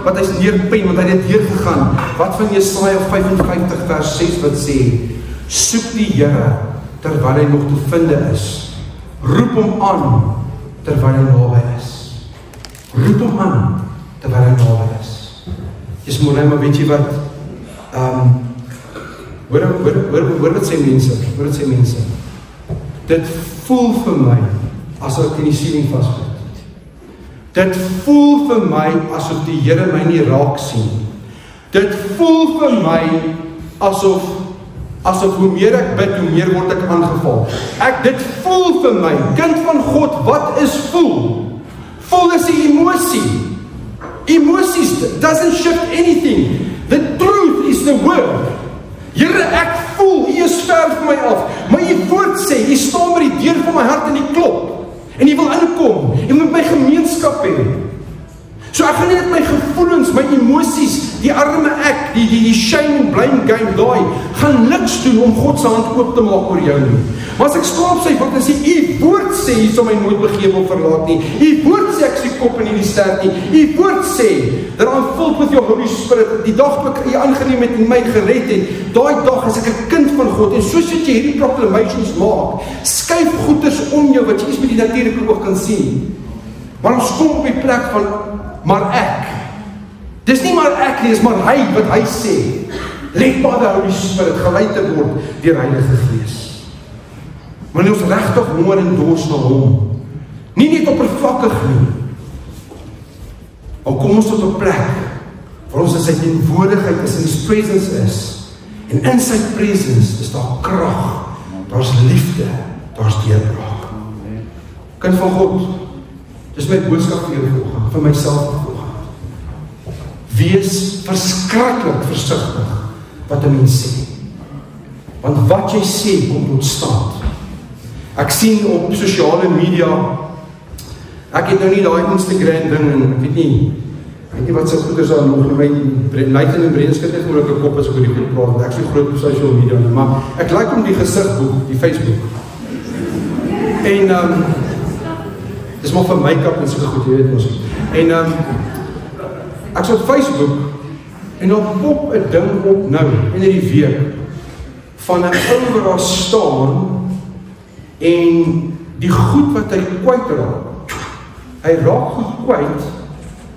wat hy's neerpen, want hy het deurgegaan. Wat van Jesaja 55 vers 6 wat sê, soek die Here terwyl hy nog te vind is. Roep hom aan terwyl hy naby is. Roep hom aan terwyl hy naby is. Dis mooi, maar weet jy wat? Hoor wat sê mense? Hoor wat sê mense? Dit voel vir my asof ek in die siening vasbyt. Dit voel vir my asof die Here my nie raak sien. Dit voel vir my asof hoe meer ek bid, hoe meer word ek aangeval. Dit voel vir my, kind van God, wat is voel? Voel is 'n emosie. Emoties doesn't shift anything. The truth is the word. Here, ek voel, U is ver van my af, maar U woord sê, U staan by die deur van my hart en U klop. En jy wil inkom, jy moet my gemeenskap hê. So ek gaan nie met my gevoelens, my emosies, die arme ek, die shame and blame game daai, gaan niks doen om God se hand oop te maak oor jou nie. Maar as ek staan op sy want en sê, U woord sê, U sal my nooit begeef of verlaat nie. U woord sê, ek is die kop en nie die stert nie. U woord sê, that I'm filled with your Holy Spirit, die dag wat ek U aangeneem het en my gered het, daai dag is ek 'n kind van God, en soos wat jy hierdie proclamations maak, skuif goeders om jou, wat jy iets met die natuurlike oog kan sien. Maar ons kom op die plek van, maar ek. Dis nie maar ek nie, dis maar hy, wat hy sê. Let by the Holy Spirit, geleid te word deur Heilige Gees. Maar ons regtig honger en dors na hom. Nie net oppervlakkig nie. Al kom ons tot 'n plek waar ons in sy teenwoordigheid is, in His presence is. En in sy presence is daar krag, daar's liefde, daar's deurbraak. Kind van God, dis my boodskap vir julle vanoggend, vir myself vanoggend. Wees verskriklik versigtig wat 'n mens sê. Want wat jy sê kom tot stand. Ek sien op sosiale media, ek het nou nie daai Instagram ding en ek weet nie wat se goeders daar nog my Nathan en Breenskit het gewoon 'n kop as ek oor die goed praat. Ek sien groot op sosiale media, maar ek like om die gesigboek, die Facebook. En dis maar vir make-up en so goed, jy weet mos. En ek sê op Facebook en dan pop 'n ding op nou in hierdie week van 'n ou wat daar staan en die goed wat hy kwytraak. Hy raak goed kwyt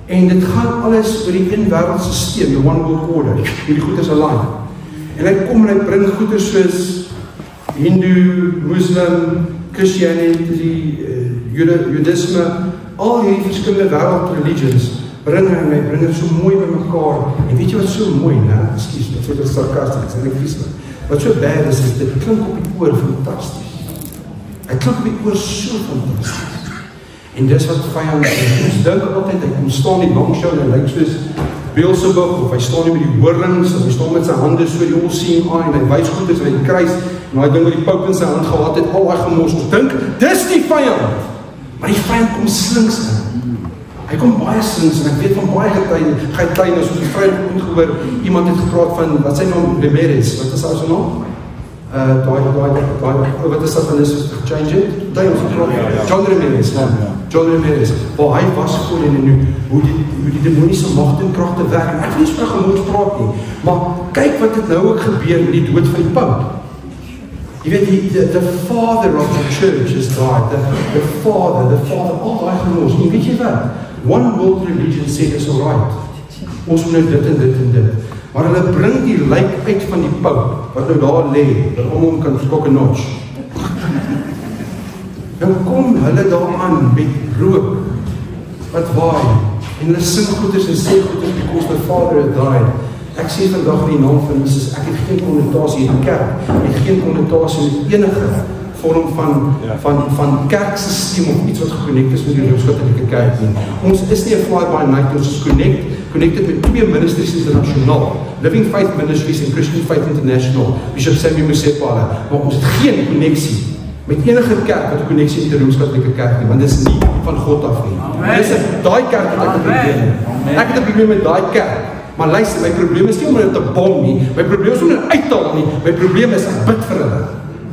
en dit gaan alles oor die een wêreldstelsel, the one world order. Hierdie goed is align. En hy kom en hy bring goeie soos Hindu, Muslim, Christianity, Judaïsme, al hierdie verskillende wêreld religions bring dit so mooi by mekaar, en weet jy wat so mooi, né? Ekskuus, ek sê dit sarkasties, en ek vieslik. Wat so bad is, dit klink op die oor fantasties. Dit klink op die oor so fantasties. En dis wat vyand sê, ons dink altyd, hy kom staan die langshow, en hy lyk soos Beelzebub, of hy staan nie met die hoorlings, of hy staan met sy hande so, jy al sien aan, en hy wys goed is, en hy kruis, en hy ding wat die pope in sy hand gehad het, al hy gemors, ons dink, dis die vyand, maar die vyand kom slinks in, hy kom baie slinks, en ek weet van baie getuienis, soos die vyand het gehoor, iemand het gepraat van, wat sy naam, Ramirez, wat is sy naam? Wat is dat van is, change it? John Ramirez, John Ramirez, waar hy was voor en nu, hoe die demoniese macht en krachte werk, en ek wil nie so gemoed praat nie, maar kyk wat het nou ook gebeur met die dood van die paus. Jy weet, the father of the church has died, the father, al die genoos, en weet jy wat, one world religion said is alright, ons moet nou dit en dit en dit, maar hulle bring die lijk uit van die paus, wat nou daar lê, dat om kan skok en notch. Nou kom hulle daar aan met rook, wat waai, en hulle sing goeders en sê goeders, because the father had died. Ek sê vandag in die naam van Jesus, ek het geen konnotasie in die kerk, ek het geen konnotasie met enige vorm van kerksysteem of iets wat geconnect is met die Rooms-Katholieke kerk nie. Ons is nie 'n fly-by-night, ons is connected met 2 ministries internasionaal, Living Faith Ministries en Christian Faith International, Bishop Samuel Musepale, maar ons het geen connectie met enige kerk wat 'n connectie met die Rooms-Katholieke kerk nie, want dit is nie van God af nie. Daai kerk het ek 'n probleem. Ek het 'n probleem met daai kerk. Maar luister, my probleem is nie om hulle te bom nie, my probleem is om hulle uittal nie, my probleem is ek bid vir hulle.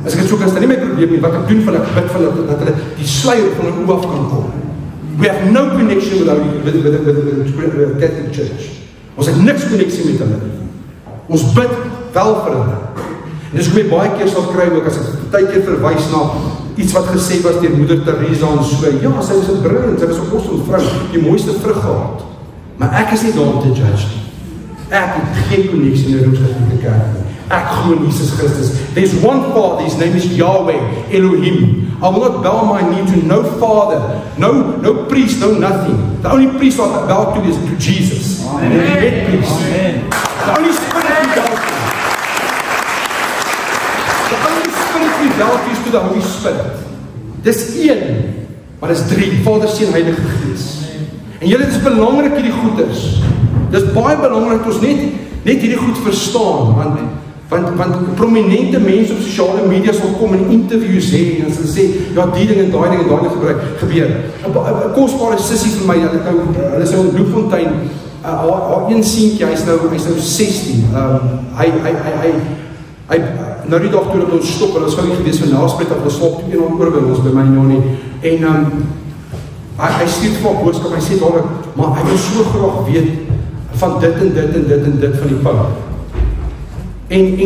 As ek het so kan staan, nie my probleem nie, wat ek doen vir hulle, ek bid vir hulle, dat hulle die sluier van hulle oor af kan kom. We have no connection with the Catholic Church. Ons het niks connectie met hulle. Ons bid wel vir hulle. En dis hoe my baie keer sal kry ook, as ek partykeer verwys na iets wat gesê was deur Moeder Teresa en so, ja, sy was 'n brilliant, sy was 'n apostelvrou, die mooiste vrug gehad. Maar ek is nie daar om te judge nie. Ek het geen connectie in die Rooms-Katholieke kerk nie. Ek glo in Jesus Christus. There's one Father, his name is Yahweh, Elohim. I will not bow my knee to no father, no priest, no nothing. The only priest I bow to is to Jesus. Amen. The head priest. Amen. The only spirit we bow to. The only spirit we bow to is to the Holy Spirit. Dis een, maar dis 3, Vader, Seun, Heilige Gees. En julle, dit is belangrik hierdie goeders. Dis baie belangrik ons net hierdie goed verstaan, want prominente mense op sosiale media sal kom en interviews hê, en hulle sê, ja, die ding en daai ding gebeur. 'n kosbare sussie vir my, hulle is nou in Bloemfontein, haar een seentjie, hy is nou 16, hy nou die dag toe dat ons stop, hulle is gou nie gewees van Nelspruit, hulle slaap toe een oor by ons, by my nou nie, en hy stuur vir haar boodskap, hy sê dadelijk, maar hy wil so graag weet van dit en dit en dit en dit van die paus. En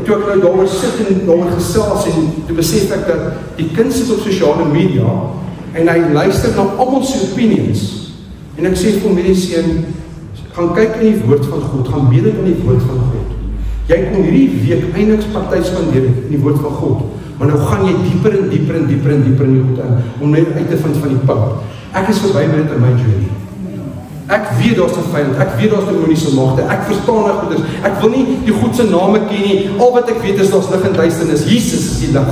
toe ek nou daar sit en daar gesels, en toe besef ek dat die kind sit op sosiale media, en hy luister na almal se opinions, en ek sê vir my seun, gaan kyk in die woord van God, gaan bid in die woord van God. Jy kom hierdie week eintlik party spandeer in die woord van God, maar nou gaan jy dieper en dieper en dieper en dieper in die God in, om net uit te vind van die paus. Ek is verby met dit in my journey. Ek weet daar's 'n vyand, ek weet daar's demoniese magte, ek verstaan nou goeders, ek wil nie die God se name ken nie, al wat ek weet is daar's lig en duisternis, Jesus is die lig.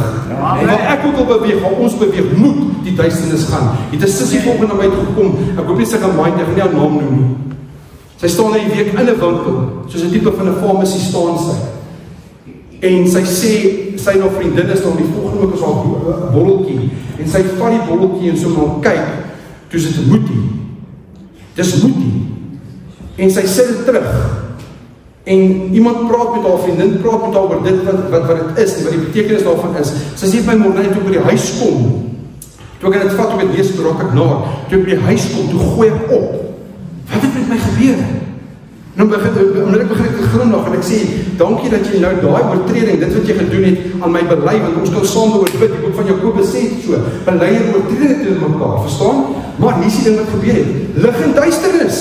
En wat ek ook al beweeg, waar ons beweeg, moet die duisternis gaan. Het 'n sussie volgende na my toe gekom, ek hoop nie sy gaan mind, ek gaan nie haar naam noem nie. Sy staan in die week in 'n winkel, soos 'n tipe van 'n pharmacy staan sy. En sy sê, sy nou vriendin is daar, die volgende week is haar botteltjie, en sy vat die botteltjie en so maar kyk, toe is dit moetie. Dis moetie. En sy sê dit terug. En iemand praat met haar vriendin, praat met haar oor dit wat dit is, en wat die betekenis daarvan is. Sy sê my Mornay, toe by die huis kom, toe ek dit vat, toe ek het lees, toe raak ek na, toe ek by die huis kom, toe gooi ek op. Wat het met my gebeur? Nou begin ek glimlag en ek sê, dankie dat jy nou daai oortreding, dit wat jy gedoen het, aan my bely, want ons kan saam oor bid, die boek van Jakobus sê het so, bely en oortreding teen mekaar, verstaan? Maar nie die ding wat gebeur het, lig en duisternis.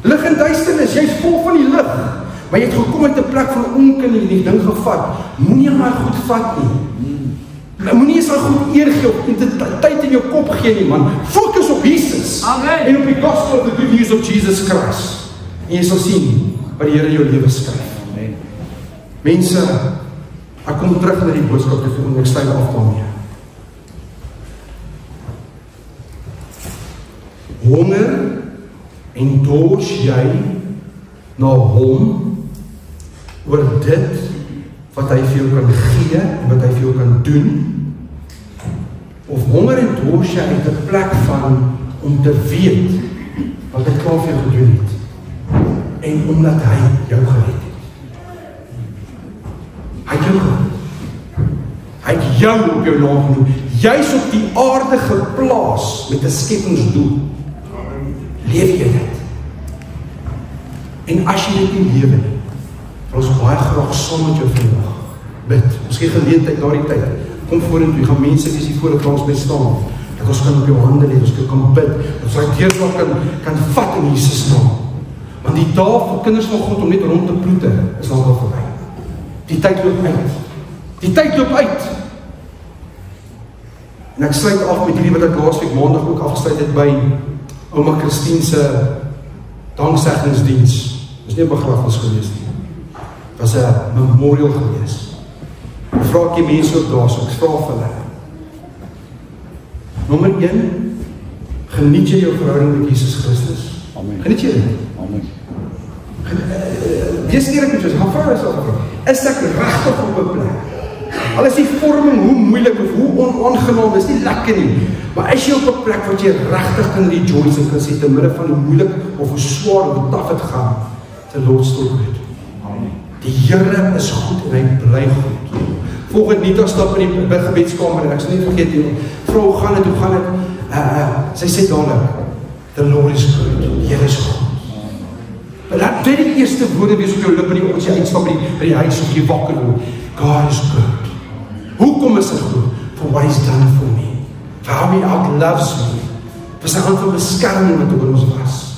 Lig en duisternis, jy is vol van die lig, maar jy het gekom uit 'n plek van onkunde en die ding gevat, moenie maar goed vat nie. Moenie eens maar goed eer gee, of tyd in jou kop gee nie, man. Fokus op Jesus. Amen. En op die gospel of the good news of Jesus Christ. En jy sal sien wat die Here in jou lewe skryf. Amen. Mense, ek kom terug na die boodskap te voel, en ek sluit af daarmee. Honger en dors jy na hom oor dit wat hy vir jou kan gee en wat hy vir jou kan doen, of honger en dors jy uit 'n plek van om te weet wat hy klaar vir jou gedoen het en omdat hy jou gered het. Hy het jou gered. Hy het jou op jou naam genoem. Jy is op die aarde geplaas met 'n skepingsdoel. Leef jy dit? En as jy dit nie lewe nie, wil ons baie graag saam met jou vandag bid. Ons gee geleentheid na die tyd. Kom vorentoe, gaan mense wees hier voor dat ons by staan. Dat ons kan op jou hande lê, ons kan bid. Dat ons daai deurslag kan vat in Jesus naam. Want die dae vir kinders van God om net rond te ploete is al verby. Die tyd loop uit. Die tyd loop uit. En ek sluit af met hierdie wat ek laasweek maandag ook afgesluit het by ouma Christine se dankseggingdiens. Dis nie 'n begrafnis gewees nie. Dit was 'n memorial gewees. Ek vra ek die mense ook daar, so ek vra vir hulle. Nommer 1, geniet jy jou verhouding met Jesus Christus? Amen. Geniet jy dit? Amen. Wees eerlik met jouself, gaan vra jouself, is ek regtig op 'n plek? Al is die vorming hoe moeilik of hoe onaangenaam is, nie lekker nie. Maar is jy op 'n plek wat jy regtig kan rejoice en kan sê te midde van hoe moeilik of hoe swaar of hoe taaf dit gaan, the Lord still good. Amen. Die Here is goed en hy bly goed. Volgende Nita stap in die gebedskamer en ek sal nie vergeet nie. Vrou, hoe gaan dit? Sy sê dadelik, the Lord is good. Die Here is goed. Maar laat dit die eerste woorde wees op jou lip in die oggend, as jy uitstap by die huis of jy wakker word. God is good. Hoekom is hy goed? For what he's done for me. For how he outloves me. Vir sy hand van beskerming wat oor ons was.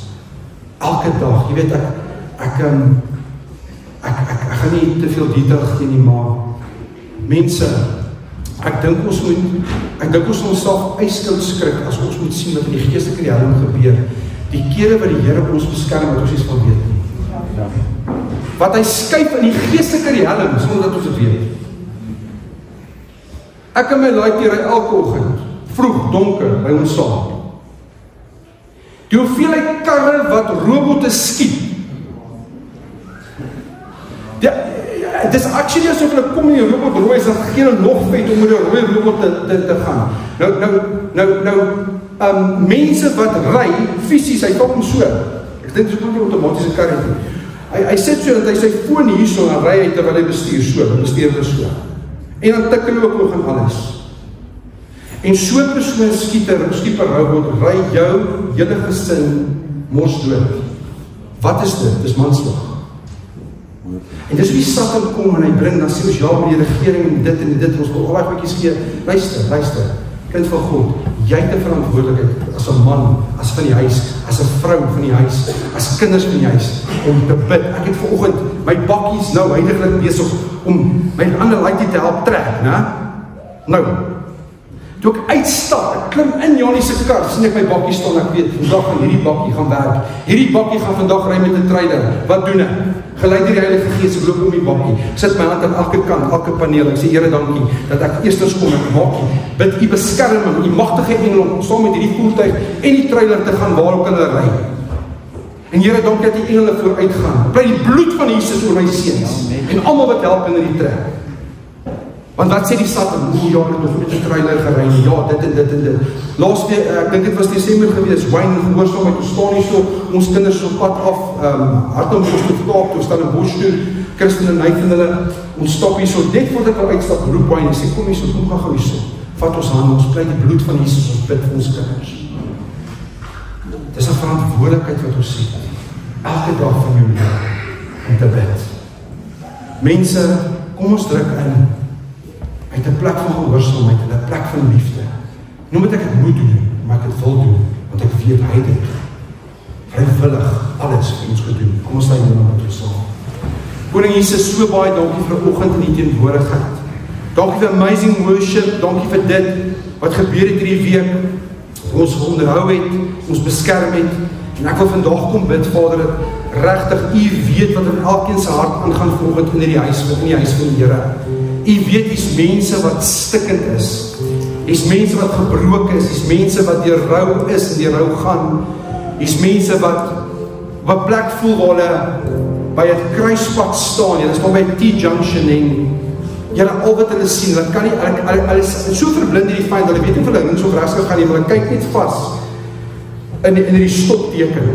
Elke dag, jy weet, ek gaan nie te veel detail gee nie, maar mense, ek dink ons moet onsself yskoud skrik as ons moet sien wat in die geestelike riem gebeur. Die kere wat die Here ons beskerm, wat ons iets van weet nie. Ja. Wat hy skuif in die geestelike riem, sonder dat ons dit weet. Ek en my laaitjie ry elke oggend, vroeg, donker, by ons saam. Die hoeveelheid karre wat robotte skiet. Dit is actually asof hulle kom in die robot rooi, is dat geen nog vet om met die rooi robot te gaan. Mense wat ry, fisies, hy kom so. Ek dink dit is ook nie outomatiese kar nie. Hy sit so, dat hy sy foon hier so, en ry hy terwyl hy bestuur so. En dan tik hulle ook nog en alles. En so persoon skiep 'n robot, ry jou hele gesin mos dood. Wat is dit? Dis manslag. En dis wie Satan kom en hy bring, dan sê ons, ja, met die regering en dit, ons wil al die goedjies gee. Luister, kind van God, jy het 'n verantwoordelikheid as 'n man, as van die huis, as 'n vrou van die huis, as kinders van die huis, om te bid. Ek het vanoggend my bakkies nou heiliglik besig om my ander laaitjie te help trek, né? Nou, toe ek uitstap, ek klim in Janie se kar, sien ek my bakkie staan, ek weet, vandag gaan hierdie bakkie gaan werk. Hierdie bakkie gaan vandag ry met 'n trailer. Wat doen ek? Geleid deur die Heilige Gees, ek loop om die bakkie, sit my hand aan elke kant, elke paneel, ek sê, Here, dankie, dat ek eerstens kom met bakkie, bid u beskerming, u magtige engel om saam met hierdie voertuig en die trailer te gaan waar ook hulle ry. En Here, dankie dat die engele vooruit gaan. Bly die bloed van Jesus oor my seuns en almal wat help in die trek. Want wat sê die Satan? Ja, ek het met 'n trailer gery, ja, dit en dit. Laas week, ek dink dit was Desember gewees, Wayne gehoorsaam met ons staan hier so, ons kinders op pad af, Hartbeespoort toe, toe staan in Bosch toe, Christen en Nathan hulle, ons stap hier so, net voordat ek al uitstap, roep Wayne en sê, kom hier so, kom gaan gou hier so, vat ons hande, ons pleit die bloed van Jesus, ons bid vir ons kinders. Dis 'n verantwoordelikheid wat ons sien, elke dag van jou lewe, om te bid. Mense, kom ons druk in, uit 'n plek van gehoorsaamheid, uit 'n plek van liefde. Nie omdat ek het moet doen, maar ek het wil doen, want ek weet hy dit. Vrywillig alles vir ons gedoen. Kom ons sluit nou met ons saam. Koning Jesus, so baie dankie vir 'n oggend in die teenwoordigheid. Dankie vir amazing worship, dankie vir dit wat gebeur het hierdie week. Ons onderhou het ons beskerm het. En ek wil vandag kom bid, Vader, dat regtig U weet wat in elkeen se hart aangaan vanoggend in die huis van die Here. U weet hier's mense wat stikkend is. Hier's mense wat gebroken is, hier's mense wat deur rou is en deur rou gaan. Hier's mense wat plek voel waar hulle by 'n kruispunt staan. Hulle is maar by T-junction en Here, al wat hulle sien, hulle kan nie, hulle is so verblind in die feit, hulle weet nie of hulle links of regs gaan nie, maar hulle kyk net vas in die stopteken.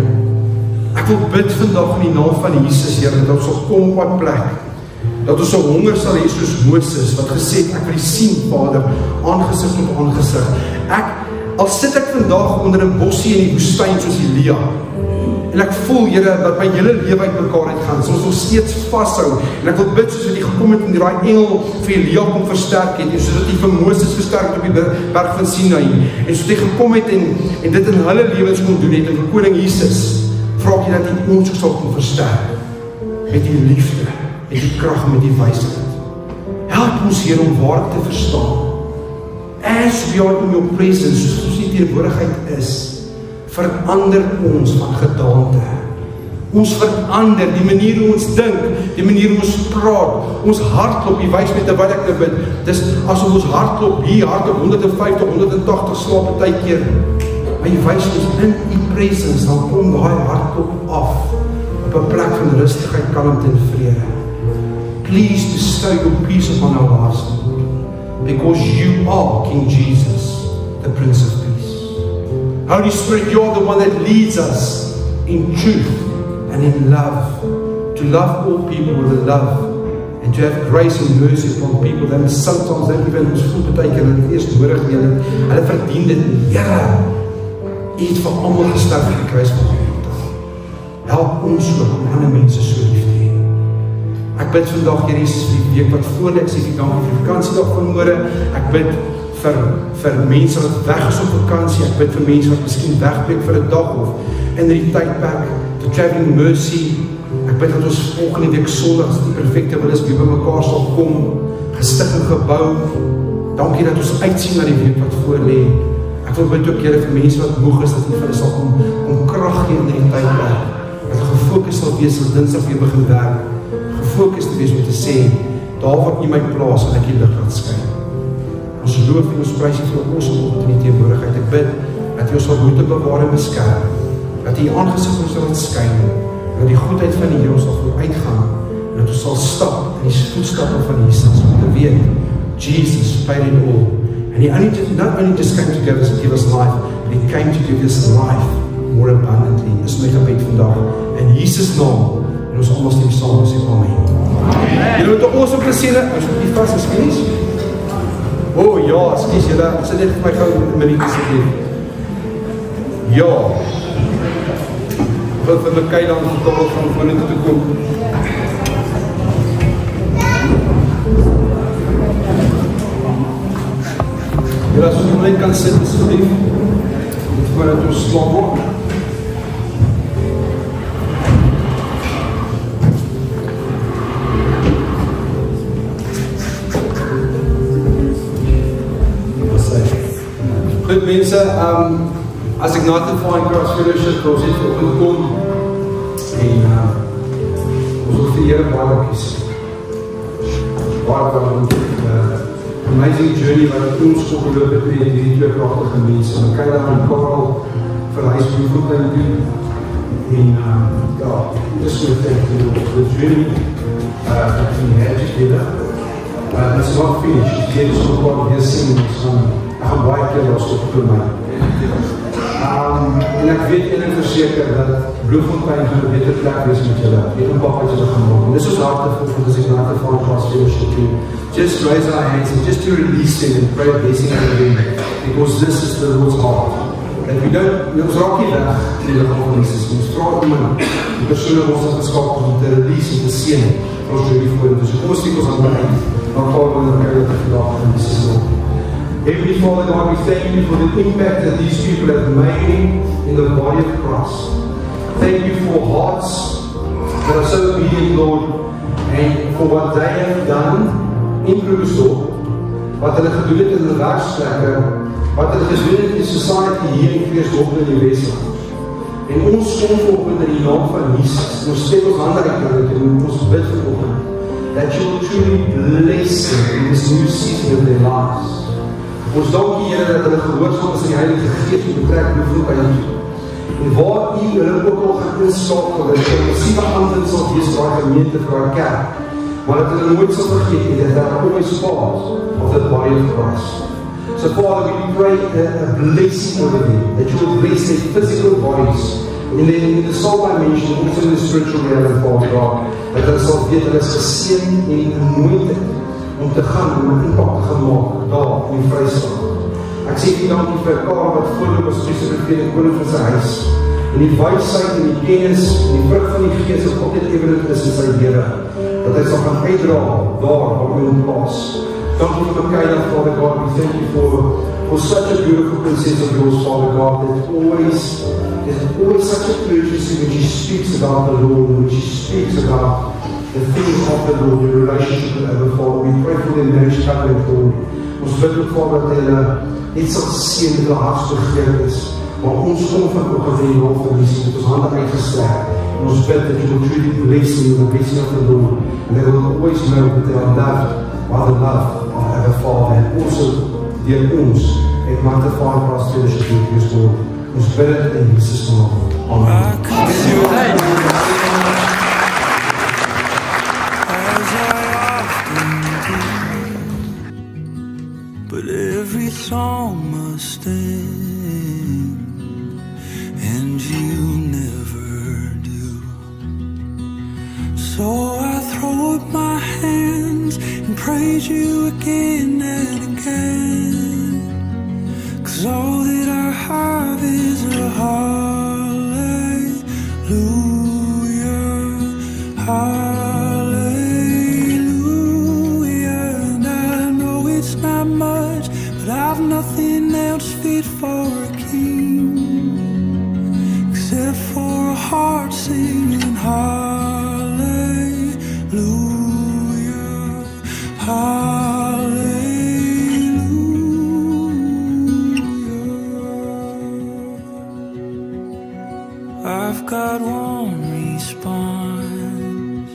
Ek wil bid vandag in die naam van Jesus, Here, dat ons sal kom op 'n plek, dat ons so honger sal hê soos Moses, wat gesê het, ek wil die sien, Vader, aangesig tot aangesig. Al sit ek vandag onder 'n bossie in die woestyn soos Elia, en ek voel, Here, dat my hele lewe uit mekaar uitgaan, so ons nog steeds vashou, en ek wil bid soos wat die gekom het en die daai engel vir Elia kom versterk het, en soos wat die vir Moses versterk het op die berg van Sinai, en soos die gekom het en dit in hulle lewens kon doen het, en vir Koning Jesus, vra ek dat die ons sal kom versterk, met die liefde, met die krag, met die wysheid. Help ons, Here, om waar te verstaan. As we are in your presence, soos die teenwoordigheid is, verander ons van gedaante. Ons verander die manier hoe ons dink, die manier hoe ons praat, ons hartklop, die wys met wat ek nou bid, dis asof ons hartklop hier, hartklop 150, 180 slaap baie keer, maar die wys ons in die presence, dan kom daai hartklop af, op 'n plek van rustigheid, kalmte en vrede. Please bestow your peace upon our hearts, because you are King Jesus, the Prince of Peace. Holy Spirit, you are the one that leads us in truth and in love, to love all people with love, and to have grace and mercy upon people that sometimes don't even ons voel baie keer hulle eers nodig het, hulle verdien dit nie. Here, U het vir almal gesterf aan die kruis van Golgotha. Help ons ook om ander mense so lief te hê. Ek bid vandag, Here Jesus, vir die week wat voor lê, ek sê vir dankie vir die vakansiedag van môre. Ek bid vir mense wat weg is op vakansie, ek bid vir mense wat miskien wegbreek vir 'n dag of in die tydperk, to traveling mercy. Ek bid dat ons volgende week Sondag, as die perfekte wil is, weer by mekaar sal kom, gestig en gebou. Dankie dat ons uitsien na die week wat voor lê. Ek wil bid ook, Here, vir mense wat moeg is, dat U vir hulle sal om krag gee in die tydperk. Dat hulle gefokus sal wees, as Dinsdag weer begin werk, gefokus te wees om te sê, daar wat U my plaas, en ek die lig laat skyn. Ons loof en ons prys U vir ons in die teenwoordigheid. Ek bid dat U ons sal moet bewaar en beskerm, dat U aangesig ons sal laat skyn, en dat die goedheid van die Here ons sal vooruitgaan, en dat ons sal stap in die voetstappe van Jesus, om te weet, Jesus paid it all. And He not only just came to give us life, but He came to give us life more abundantly. Dis my gebed vandag, in Jesus naam, en ons almal stem saam en sê amen. Julle moet ons op gesien, ons moet nie vas asseblief. Oh ja, asseblief, julle sit net vir my gou 'n minuut asseblief. Ja. Wil vir my kyk dan vertel van vorentoe te kom. Julle as ons net kan sit asseblief, voordat ons slaap word. Goed mense, as Ignite Fine Cross Fellowship, ons het opgekom, en ons wil vir Here baie kies. Baie amazing journey wat ons opgeloop het met die twee pragtige mense. En kyk daar aan Karel verhuis die voetijn doen. En ja, dis so thank you for the journey that we had together. It's not finished. Hier is nog wat weer sing, ek gaan baie keer daar stop vir my. En ek weet en ek verseker dat Bloemfontein gaan 'n beter plek wees met julle. Die impak wat julle gaan maak. En dis ons harte vir dis Ignite Fine Cross Fellowship team. Just raise our hands and just to release it and pray a blessing over them, because this is the Lord's heart. That we don't, ons raak nie weg in die lichaam van Jesus. Ons vraag iemand, die persoon wat ons het geskap om te release en te sien vir ons jullie voor. Dus kom ons steek ons handen uit, dan gaan we naar elkaar te vandaag in Jesus naam. Heavenly Father God, we thank you for the impact that these people have made in the body of Christ. Thank you for hearts that are so obedient, Lord, and for what they have done in Krugersdorp, wat hulle gedoen het in hulle werksplekke, wat hulle gedoen het in die society hier in Vreesdorp in die Wesland. En ons kom vanoggend in die naam van Jesus, en ons steek ons hande uit en ons bid vanoggend, that you will truly bless them in this new season of their lives. Ons dank die Here dat hulle gehoorsaam is aan die Heilige Gees en betrek bevoeg by U. En waar U hulle ook al gaan inskakel, dat hulle massieve aanwinst sal wees vir daai gemeente, vir daai kerk, maar dat hulle nooit sal vergeet nie, that they're always part of the body of Christ. So Father, we pray a blessing over them, that you will bless their physical bodies, in the soul dimension, also in the spiritual realm, Father God, dat hulle sal weet, hulle is geseën en anointed om te gaan, om 'n impak te gaan maak, daar in die Vrystaat. Ek sê U dankie vir Karel wat voorloop as Christus in koning van sy huis, en die wysheid en die kennis en die vrug van die Gees wat altyd evident is in sy lewe, dat hy sal gaan uitdra daar waar U hom plaas. Dankie vir Mikaela, Father God, we thank you for such a beautiful princess of yours, Father God, there's always such a urgency when she speaks about the Lord, and when she speaks about the things of the Lord, your relationship with our Father. We pray for their marriage covenant, Lord. Ons bid ook, Vader, dat hulle net sal sien dat hulle hartsbegeerd is, maar ons kom vanoggend in die naam van Jesus met ons hande uitgestrek, en ons bid that you will truly bless them with the blessing of the Lord, and they will always know that they are loved by the love of our Father, and also deur ons het magnified Christ fellowship with His Lord. Ons bid dit in Jesus naam. Amen. But every song must end, and you never do. So I throw up my hands and praise you again and again, 'cause all that I have is a hallelujah, hallelujah. And I know it's not much, but I've nothing else fit for a king, except for a heart singing hallelujah, hallelujah. I've got one response,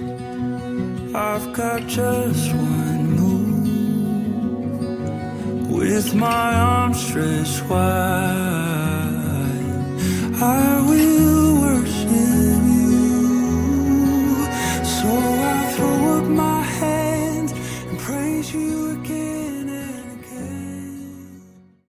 I've got just one move, with my arms stretched wide,